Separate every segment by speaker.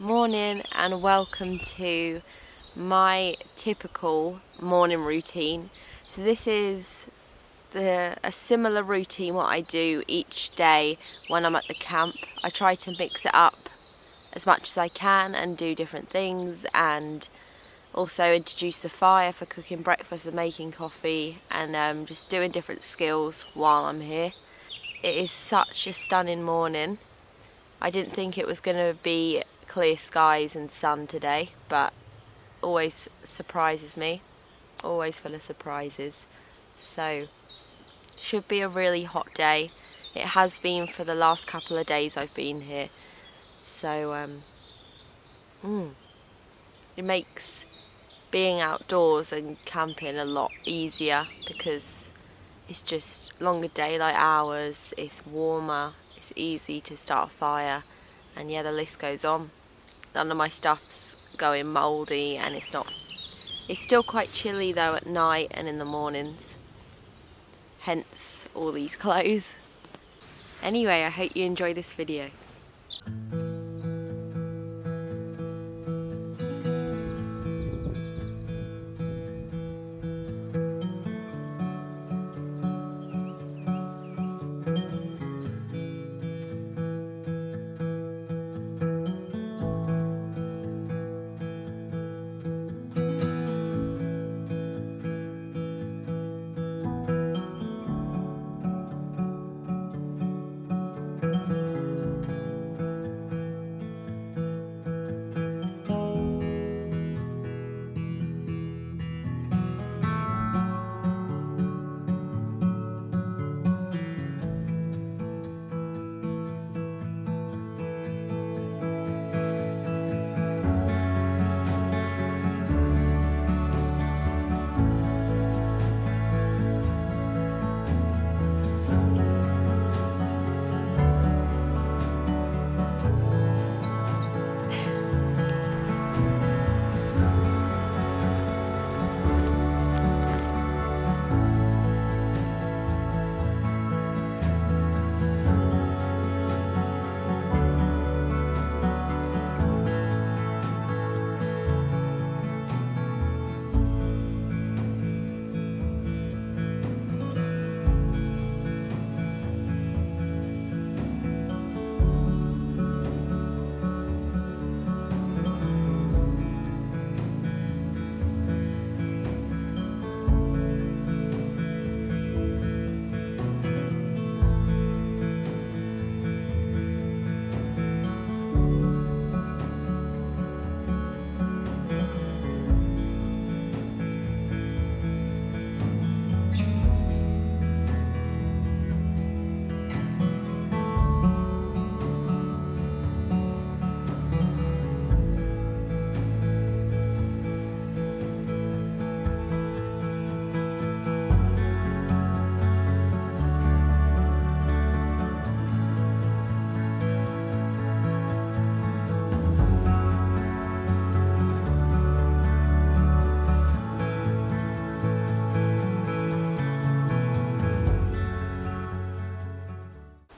Speaker 1: Morning and welcome to my typical morning routine. So this is a similar routine what I do each day when I'm at the camp. I try to mix it up as much as I can and do different things, and also introduce the fire for cooking breakfast and making coffee, and just doing different skills while I'm here. It is such a stunning morning. I didn't think it was going to be clear skies and sun today, but always surprises me. Always full of surprises. So, should be a really hot day. It has been for the last couple of days I've been here. So, it makes being outdoors and camping a lot easier because it's just longer daylight hours, it's warmer, it's easy to start a fire, and yeah, the list goes on. None of my stuff's going mouldy, and it's still quite chilly though at night and in the mornings, hence all these clothes. Anyway, I hope you enjoy this video.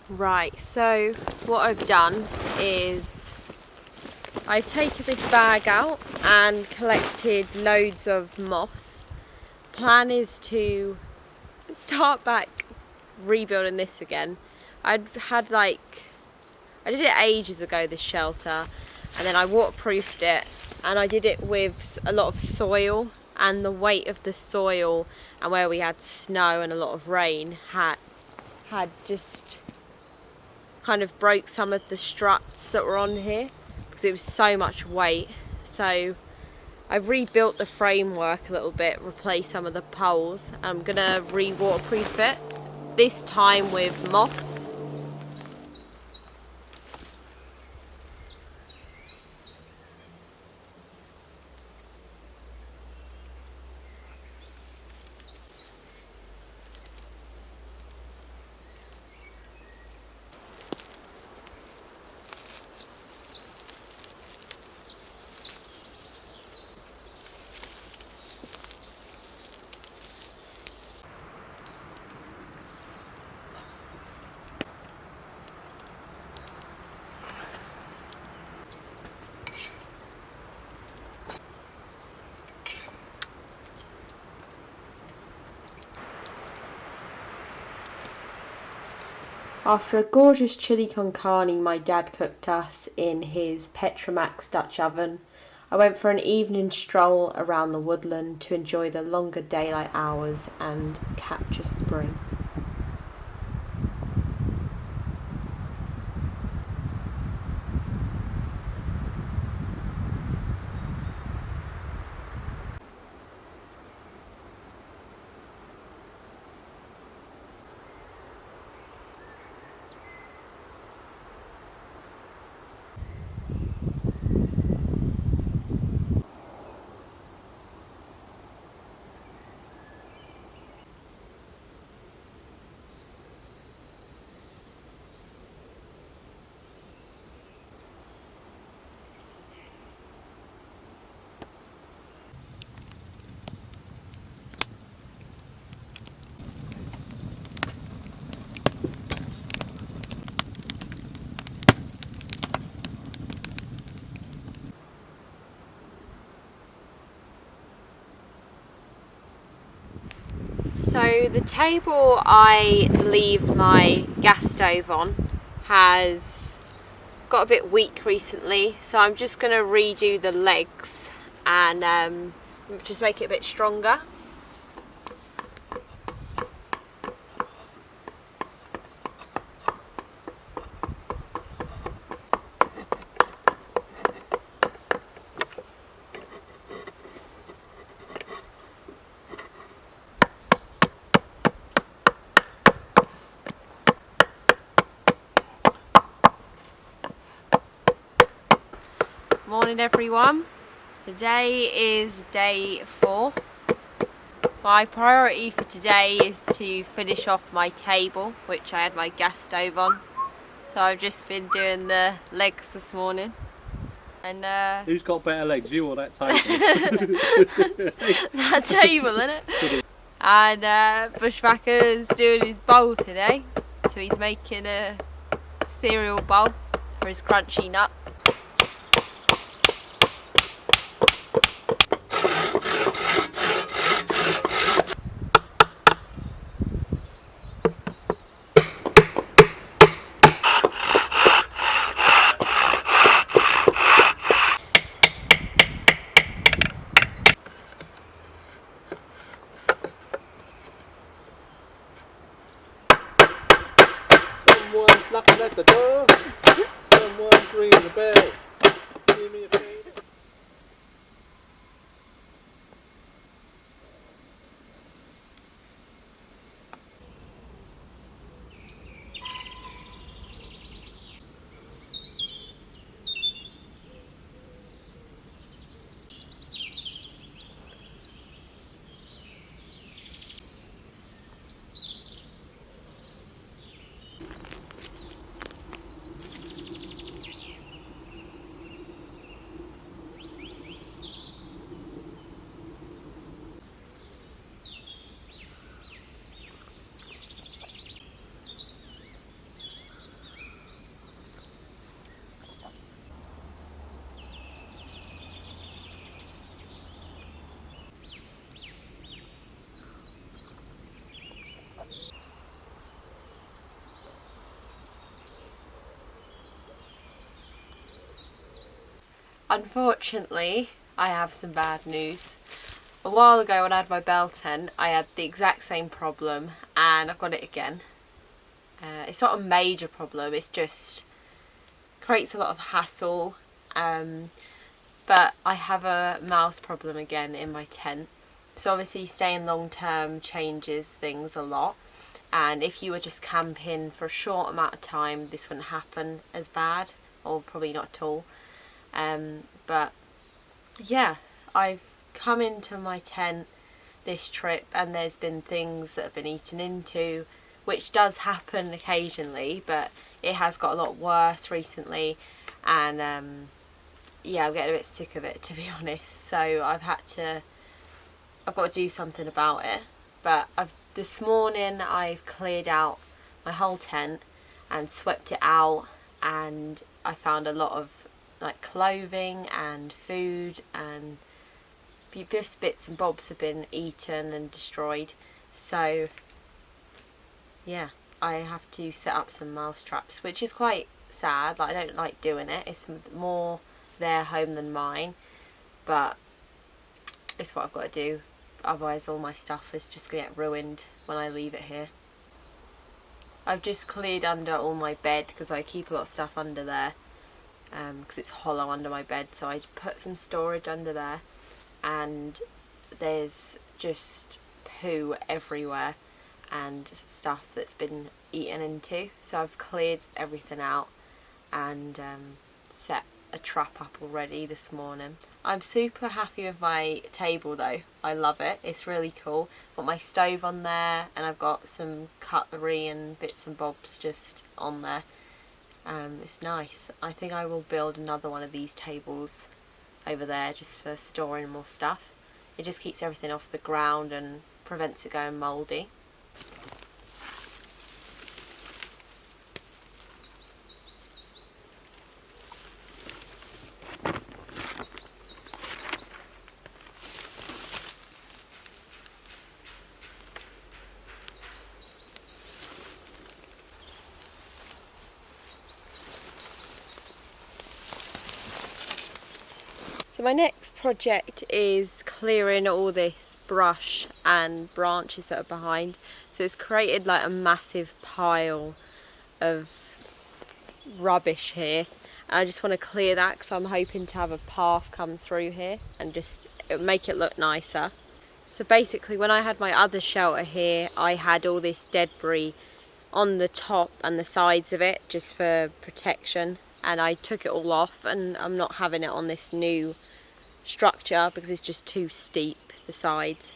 Speaker 1: Right, so what I've done is I've taken this bag out and collected loads of moss. Plan is to start back rebuilding this again. I did it ages ago, this shelter, and then I waterproofed it, and I did it with a lot of soil, and the weight of the soil and where we had snow and a lot of rain had just kind of broke some of the struts that were on here because it was so much weight. So I've rebuilt the framework a little bit, replaced some of the poles, and I'm gonna re-waterproof it, this time with moss. After a gorgeous chili con carne my dad cooked us in his Petromax Dutch oven, I went for an evening stroll around the woodland to enjoy the longer daylight hours and capture spring. So the table I leave my gas stove on has got a bit weak recently, so I'm just going to redo the legs and just make it a bit stronger. Morning everyone, today is day 4. My priority for today is to finish off my table, which I had my gas stove on, so I've just been doing the legs this morning. And
Speaker 2: who's got better legs, you or that table?
Speaker 1: that table, innit? And Bushwhacker's doing his bowl today, so he's making a cereal bowl for his crunchy nut.
Speaker 2: Someone's knocking at the door. Someone's ringing the bell. Give me a favor.
Speaker 1: Unfortunately, I have some bad news. A while ago when I had my bell tent, I had the exact same problem and I've got it again. It's not a major problem, it's just creates a lot of hassle, but I have a mouse problem again in my tent. So obviously staying long term changes things a lot, and if you were just camping for a short amount of time this wouldn't happen as bad, or probably not at all. But yeah, I've come into my tent this trip and there's been things that have been eaten into, which does happen occasionally, but it has got a lot worse recently, and yeah, I'm getting a bit sick of it, to be honest. So I've got to do something about it. But this morning I've cleared out my whole tent and swept it out, and I found a lot of like clothing and food, and just bits and bobs have been eaten and destroyed. So yeah, I have to set up some mouse traps, which is quite sad. Like, I don't like doing it. It's more their home than mine, but it's what I've got to do. Otherwise all my stuff is just going to get ruined when I leave it here. I've just cleared under all my bed because I keep a lot of stuff under there, because it's hollow under my bed, so I put some storage under there, and there's just poo everywhere and stuff that's been eaten into, so I've cleared everything out and set a trap up already this morning. I'm super happy with my table though. I love it. It's really cool. Got my stove on there, and I've got some cutlery and bits and bobs just on there. It's nice. I think I will build another one of these tables over there just for storing more stuff. It just keeps everything off the ground and prevents it going mouldy. So my next project is clearing all this brush and branches that are behind. So it's created like a massive pile of rubbish here. And I just want to clear that because I'm hoping to have a path come through here and just make it look nicer. So basically when I had my other shelter here, I had all this debris on the top and the sides of it just for protection, and I took it all off, and I'm not having it on this new structure because it's just too steep, the sides.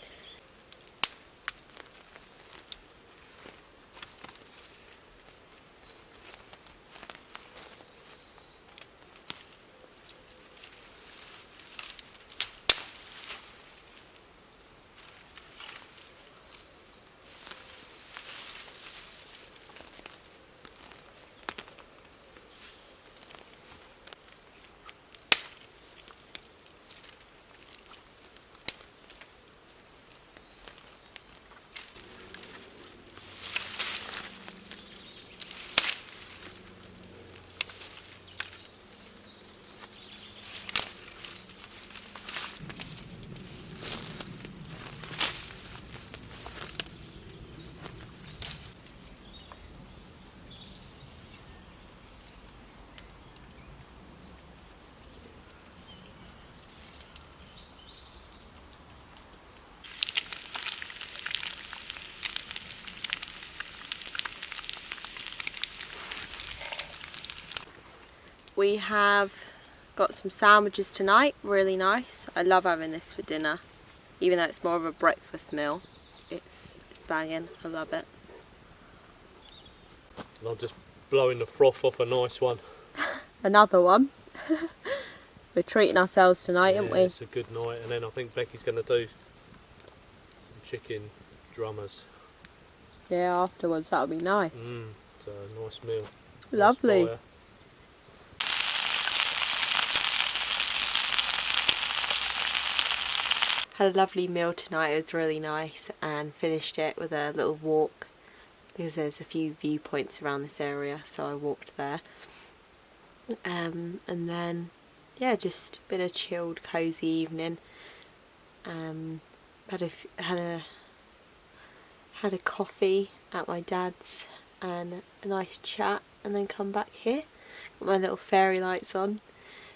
Speaker 1: We have got some sandwiches tonight, really nice. I love having this for dinner, even though it's more of a breakfast meal. It's banging, I love it.
Speaker 2: And I'm just blowing the froth off a nice one.
Speaker 1: Another one. We're treating ourselves tonight,
Speaker 2: Yeah,
Speaker 1: aren't we?
Speaker 2: it's a good night, and then I think Becky's going to do some chicken drummers.
Speaker 1: Yeah, afterwards, that'll be nice.
Speaker 2: It's a nice meal.
Speaker 1: Lovely.
Speaker 2: Nice fire.
Speaker 1: Had a lovely meal tonight, it was really nice, and finished it with a little walk because there's a few viewpoints around this area, so I walked there. And then, yeah, just a bit of chilled, cosy evening. Had a coffee at my dad's and a nice chat, and then come back here. Got my little fairy lights on,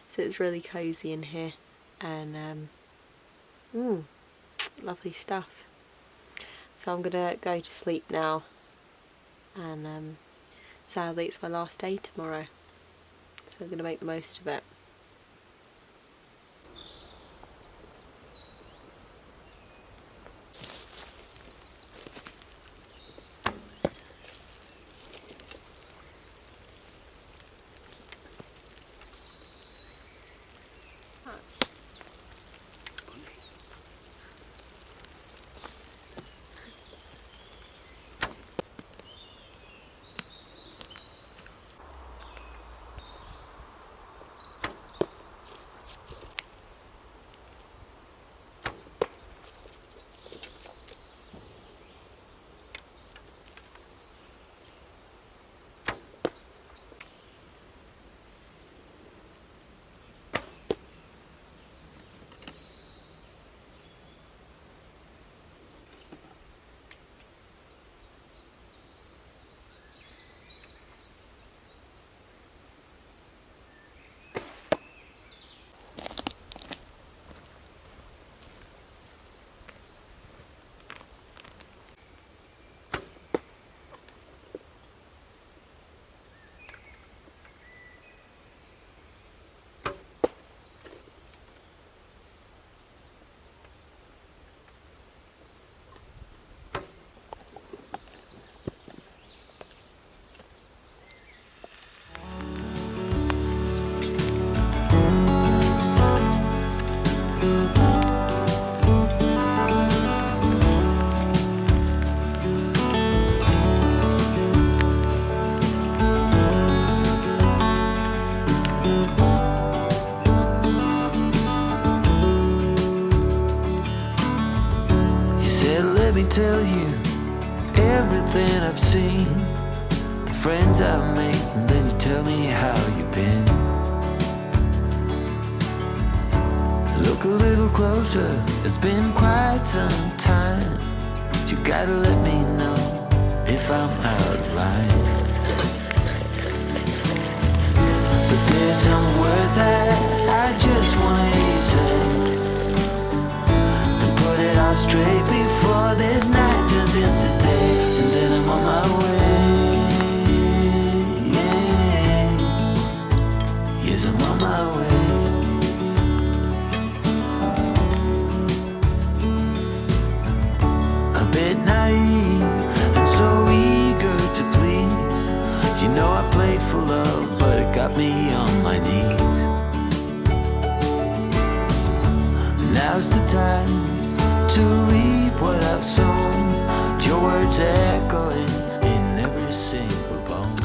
Speaker 1: so it's really cosy in here, and lovely stuff. So I'm gonna go to sleep now, and sadly it's my last day tomorrow, so I'm gonna make the most of it.
Speaker 3: me tell you everything I've seen, the friends I've made, and then you tell me how you've been. Look a little closer, it's been quite some time. You gotta let me know if I'm out of line. But there's some words that I just wanna hear you say, to put it all straight before this night turns into day, and then I'm on my way. Yeah. Yes, I'm on my way. A bit naive and so eager to please. You know I played for love, but it got me on my knees. Now's the time to reap what I've sown. Your words echoing in every single bone.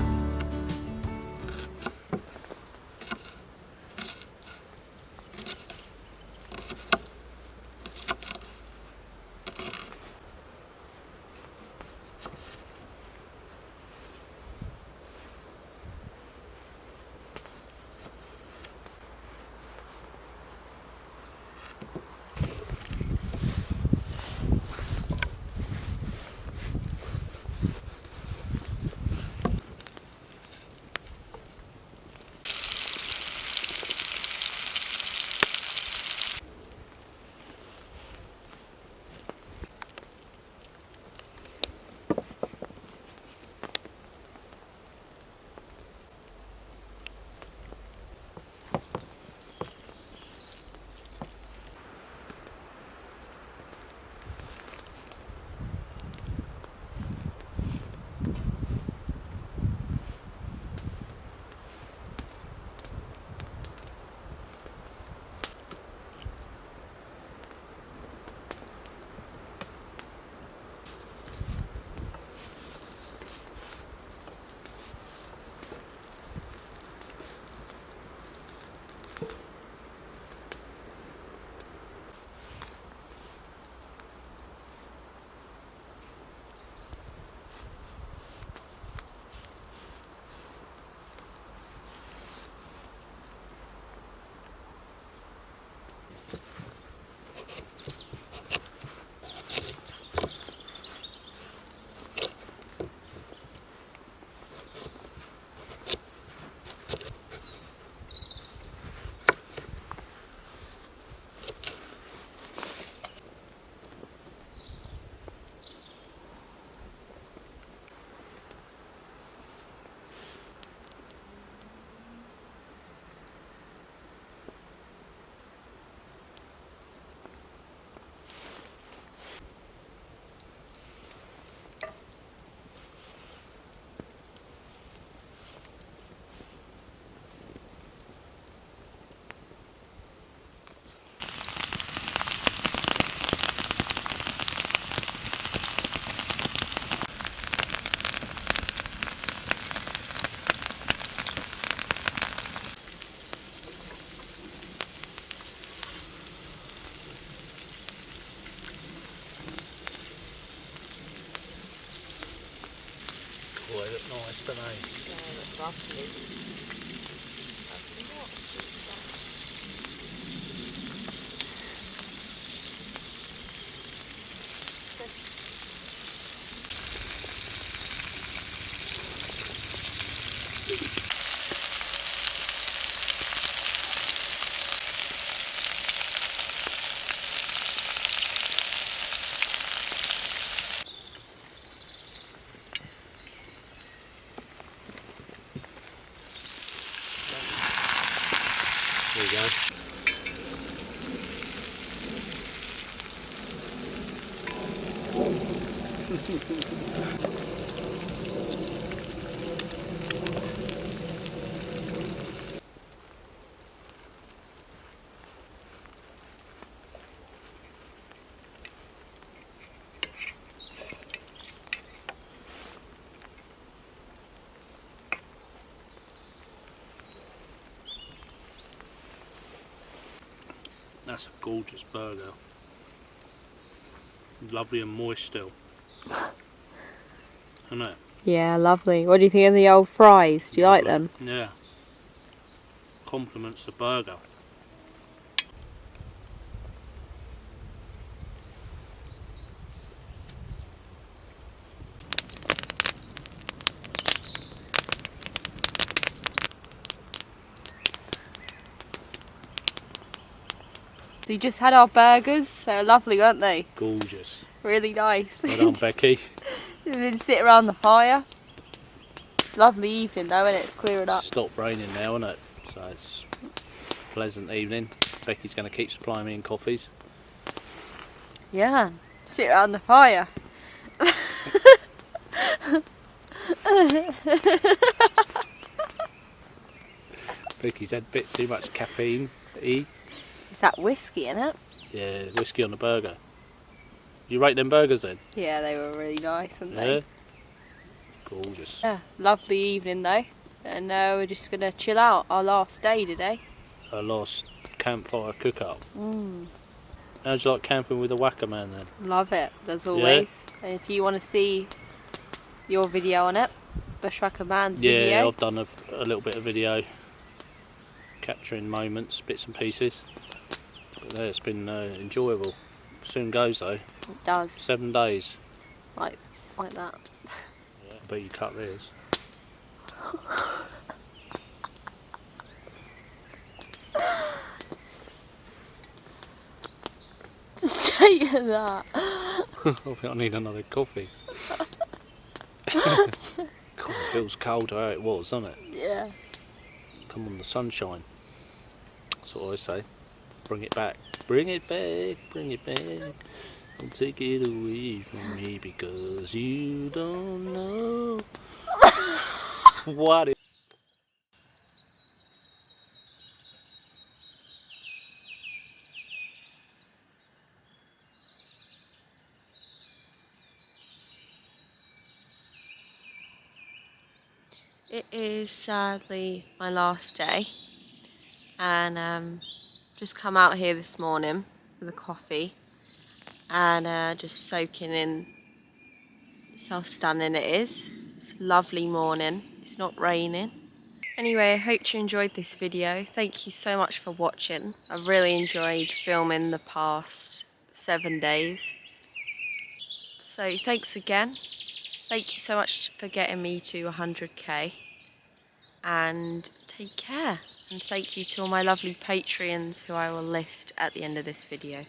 Speaker 2: Boy, they look nice, don't they?
Speaker 1: Yeah, that's lovely. That's not
Speaker 2: There you go. That's a gorgeous burger. Lovely and moist still. Isn't it?
Speaker 1: Yeah, lovely. What do you think of the old fries? Do you like them?
Speaker 2: Yeah. Compliments the burger.
Speaker 1: We just had our burgers. They're lovely, weren't they?
Speaker 2: Gorgeous.
Speaker 1: Really nice.
Speaker 2: Well done, Becky.
Speaker 1: We did sit around the fire. Lovely evening though, and it's clearing up.
Speaker 2: Stopped raining now, isn't it? So it's a pleasant evening. Becky's going to keep supplying me in coffees.
Speaker 1: Yeah, sit around the fire.
Speaker 2: Becky's had a bit too much caffeine.
Speaker 1: Is that whiskey in it?
Speaker 2: Yeah, whiskey on the burger. You rate them burgers then?
Speaker 1: Yeah, they were really nice, weren't
Speaker 2: Yeah.
Speaker 1: they?
Speaker 2: Gorgeous.
Speaker 1: Yeah, lovely evening though. And we're just going to chill out our last day today.
Speaker 2: Our last campfire cook-up.
Speaker 1: Mm.
Speaker 2: How'd you like camping with a whacker man then?
Speaker 1: Love it, as always. And if you want to see your video on it, Bushwhacker Man's
Speaker 2: Yeah,
Speaker 1: video.
Speaker 2: I've done a little bit of video capturing moments, bits and pieces. But yeah, it's been enjoyable. Soon goes though.
Speaker 1: It does.
Speaker 2: 7 days.
Speaker 1: Like that.
Speaker 2: I bet you cut theirs.
Speaker 1: Just take that.
Speaker 2: I think I need another coffee. God, it feels colder how it was, doesn't it?
Speaker 1: Yeah.
Speaker 2: Come on, the sunshine. That's what I say. Bring it back. Bring it back. Bring it back. Don't take it away from me because you don't know what it.
Speaker 1: It is sadly my last day, and just come out here this morning with a coffee and just soaking in just how stunning it is. It's a lovely morning, it's not raining. Anyway, I hope you enjoyed this video. Thank you so much for watching. I've really enjoyed filming the past 7 days. So thanks again. Thank you so much for getting me to 100k. And take care. And thank you to all my lovely Patreons who I will list at the end of this video.